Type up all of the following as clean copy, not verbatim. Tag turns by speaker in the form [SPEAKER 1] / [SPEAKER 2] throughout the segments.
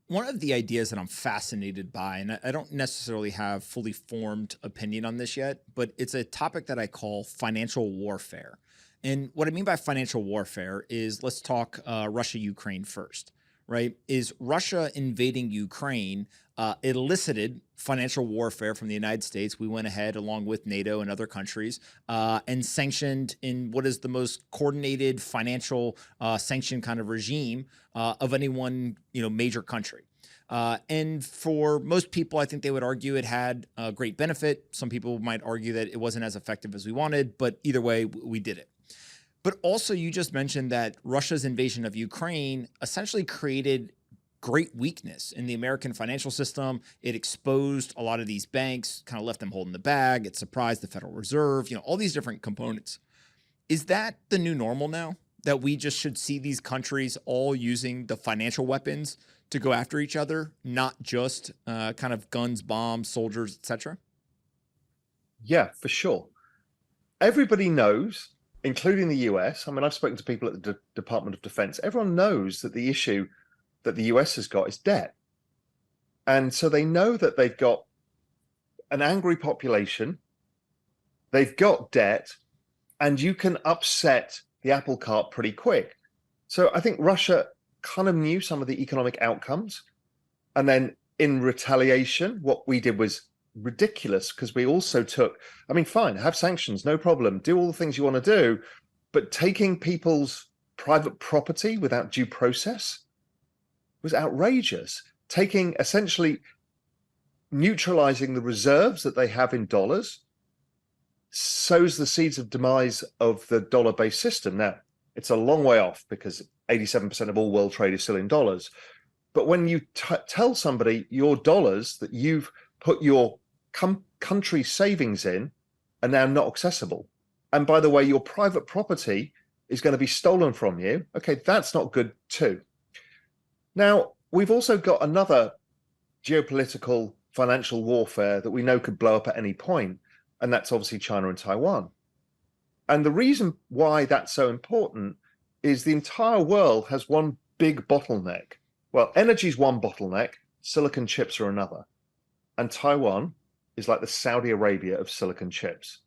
[SPEAKER 1] One of the ideas that I'm fascinated by, and I don't necessarily have fully formed opinion on this yet, but it's a topic that I call financial warfare. And what I mean by financial warfare is, let's talk Russia Ukraine first, right? Is Russia invading Ukraine elicited financial warfare from the United States? We went ahead, along with NATO and other countries, and sanctioned in what is the most coordinated financial sanction kind of regime of any one major country. And for most people, I think they would argue it had a great benefit. Some people might argue that it wasn't as effective as we wanted, but either way, we did it. But also, you just mentioned that Russia's invasion of Ukraine essentially created great weakness in the American financial system. It exposed a lot of these banks, kind of left them holding the bag. It surprised the Federal Reserve, all these different components. Is that the new normal now? That we just should see these countries all using the financial weapons to go after each other, not just kind of guns, bombs, soldiers, etc.?
[SPEAKER 2] Yeah, for sure. Everybody knows, including the US. I mean, I've spoken to people at the Department of Defense. Everyone knows that the issue that the US has got is debt. And so they know that they've got an angry population, they've got debt, and you can upset the apple cart pretty quick. So I think Russia kind of knew some of the economic outcomes. And then in retaliation, what we did was ridiculous, because we also took, I mean, fine, have sanctions, no problem, do all the things you want to do, but taking people's private property without due process was outrageous. Taking, essentially neutralizing the reserves that they have in dollars sows the seeds of demise of the dollar-based system. Now, it's a long way off because 87% of all world trade is still in dollars. But when you tell somebody your dollars that you've put your country savings in are now not accessible, and by the way, your private property is going to be stolen from you, okay, that's not good too. Now, we've also got another geopolitical financial warfare that we know could blow up at any point, and that's obviously China and Taiwan. And the reason why that's so important is the entire world has one big bottleneck. Well, energy is one bottleneck, silicon chips are another. And Taiwan is like the Saudi Arabia of silicon chips.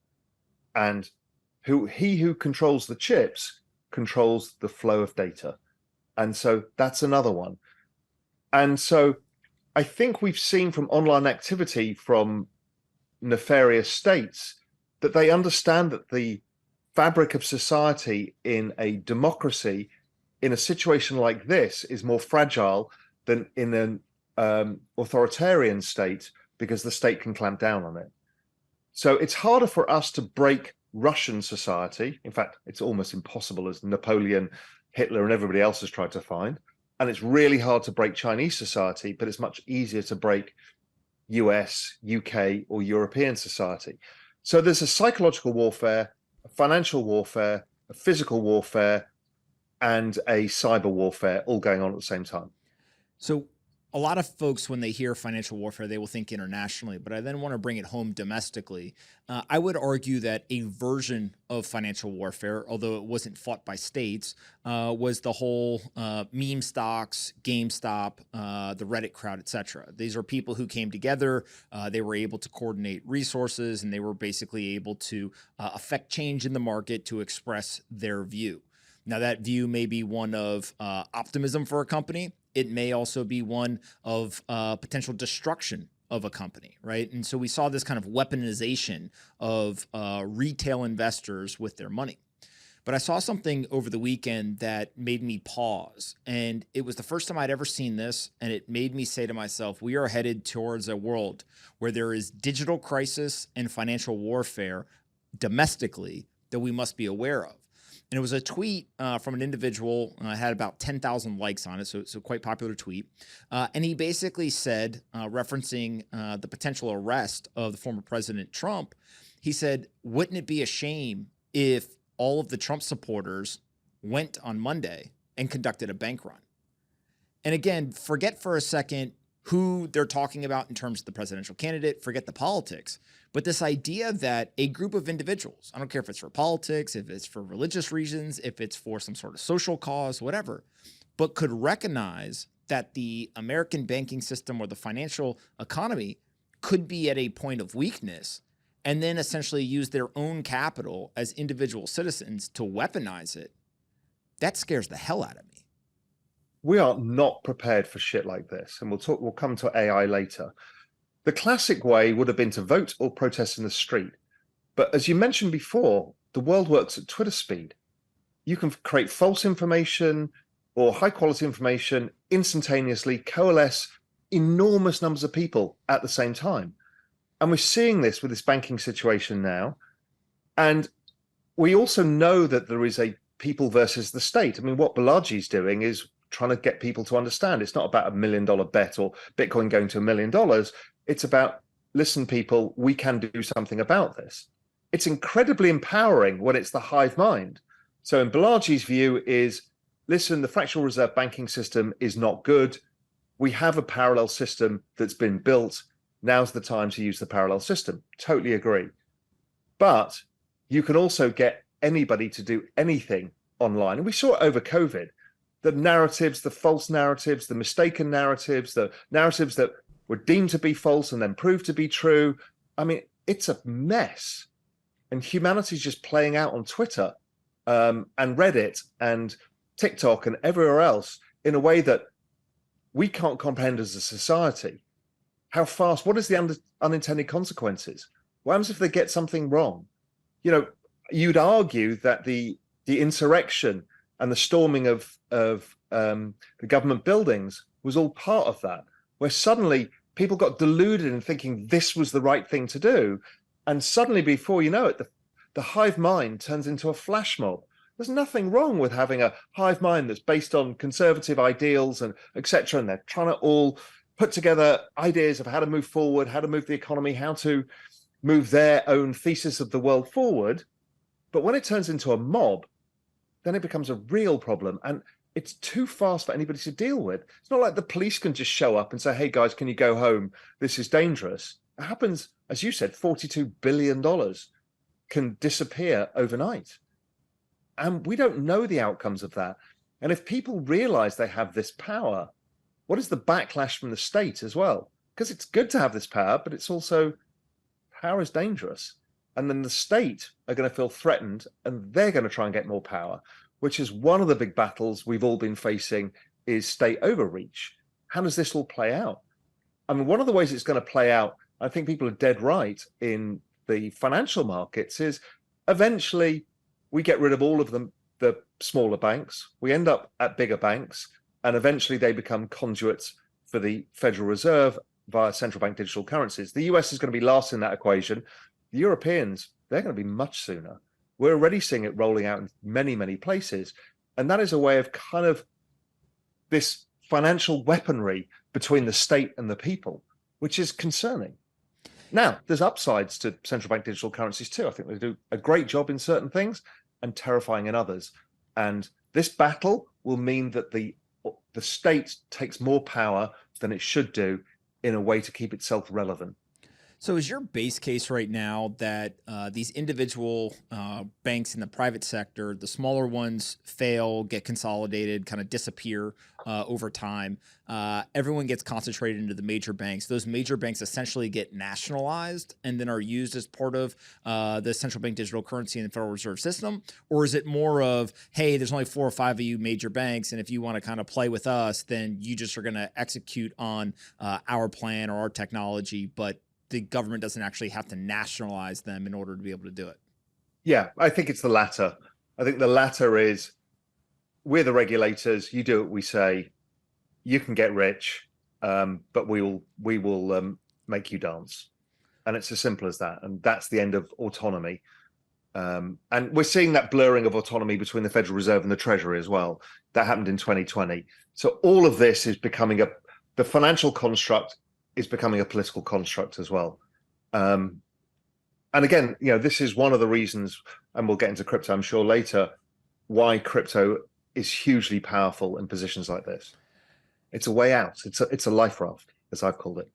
[SPEAKER 2] And he who controls the chips controls the flow of data. And so that's another one. And so I think we've seen from online activity from nefarious states that they understand that the fabric of society in a democracy in a situation like this is more fragile than in an authoritarian state, because the state can clamp down on it. So it's harder for us to break Russian society. In fact, it's almost impossible, as Napoleon, Hitler, and everybody else has tried to find. And it's really hard to break Chinese society, but it's much easier to break US, UK, or European society. So there's a psychological warfare, a financial warfare, a physical warfare, and a cyber warfare all going on at the same time.
[SPEAKER 1] So a lot of folks, when they hear financial warfare, they will think internationally, but I then want to bring it home domestically. I would argue that a version of financial warfare, although it wasn't fought by states, was the whole meme stocks, GameStop, the Reddit crowd, etc. These are people who came together. They were able to coordinate resources, and they were basically able to affect change in the market to express their view. Now, that view may be one of optimism for a company. It may also be one of potential destruction of a company, right? And so we saw this kind of weaponization of retail investors with their money. But I saw something over the weekend that made me pause. And it was the first time I'd ever seen this. And it made me say to myself, we are headed towards a world where there is digital crisis and financial warfare domestically that we must be aware of. And it was a tweet from an individual, had about 10,000 likes on it, so quite popular tweet. And he basically said, referencing the potential arrest of the former President Trump, he said, wouldn't it be a shame if all of the Trump supporters went on Monday and conducted a bank run? And again, forget for a second who they're talking about in terms of the presidential candidate, forget the politics. But this idea that a group of individuals, I don't care if it's for politics, if it's for religious reasons, if it's for some sort of social cause, whatever, but could recognize that the American banking system or the financial economy could be at a point of weakness and then essentially use their own capital as individual citizens to weaponize it, that scares the hell out of me.
[SPEAKER 2] We are not prepared for shit like this. And we'll come to AI later. The classic way would have been to vote or protest in the street. But as you mentioned before, the world works at Twitter speed. You can create false information or high quality information instantaneously, coalesce enormous numbers of people at the same time. And we're seeing this with this banking situation now. And we also know that there is a people versus the state. I mean, what Balaji's doing is trying to get people to understand it's not about $1 million bet or Bitcoin going to $1 million. It's about, listen, people, we can do something about this. It's incredibly empowering when it's the hive mind. So in Balaji's view is, listen, the fractional reserve banking system is not good. We have a parallel system that's been built. Now's the time to use the parallel system. Totally agree. But you can also get anybody to do anything online. And we saw it over COVID. The narratives, the false narratives, the mistaken narratives, the narratives that were deemed to be false and then proved to be true. I mean, it's a mess. And humanity's just playing out on Twitter and Reddit and TikTok and everywhere else in a way that we can't comprehend as a society. How fast, what is the unintended consequences? What happens if they get something wrong? You know, you'd argue that the insurrection and the storming of the government buildings was all part of that, where suddenly people got deluded in thinking this was the right thing to do. And suddenly, before you know it, the hive mind turns into a flash mob. There's nothing wrong with having a hive mind that's based on conservative ideals and etc. And they're trying to all put together ideas of how to move forward, how to move the economy, how to move their own thesis of the world forward. But when it turns into a mob, then it becomes a real problem. And it's too fast for anybody to deal with. It's not like the police can just show up and say, hey, guys, can you go home? This is dangerous. It happens, as you said, $42 billion can disappear overnight. And we don't know the outcomes of that. And if people realize they have this power, what is the backlash from the state as well? Because it's good to have this power, but it's also, power is dangerous. And then the state are going to feel threatened and they're going to try and get more power, which is one of the big battles we've all been facing, is state overreach. How does this all play out? I mean, one of the ways it's going to play out, I think people are dead right in the financial markets, is eventually we get rid of all of the smaller banks. We end up at bigger banks, and eventually they become conduits for the Federal Reserve via central bank digital currencies. The US is going to be last in that equation. The Europeans, they're going to be much sooner. We're already seeing it rolling out in many, many places. And that is a way of kind of this financial weaponry between the state and the people, which is concerning. Now, there's upsides to central bank digital currencies too. I think they do a great job in certain things and terrifying in others. And this battle will mean that the state takes more power than it should do in a way to keep itself relevant.
[SPEAKER 1] So is your base case right now that these individual banks in the private sector, the smaller ones fail, get consolidated, kind of disappear over time, everyone gets concentrated into the major banks. Those major banks essentially get nationalized and then are used as part of the central bank digital currency and the Federal Reserve System? Or is it more of, hey, there's only 4 or 5 of you major banks, and if you want to kind of play with us, then you just are going to execute on our plan or our technology, but the government doesn't actually have to nationalize them in order to be able to do it?
[SPEAKER 2] Yeah, I think it's the latter. I think the latter is, we're the regulators. You do what we say. You can get rich, but we will make you dance. And it's as simple as that. And that's the end of autonomy. And we're seeing that blurring of autonomy between the Federal Reserve and the Treasury as well. That happened in 2020. So all of this is becoming the financial construct is becoming a political construct as well. And again, you know, this is one of the reasons, and we'll get into crypto, I'm sure, later, why crypto is hugely powerful in positions like this. It's a way out. It's a life raft, as I've called it.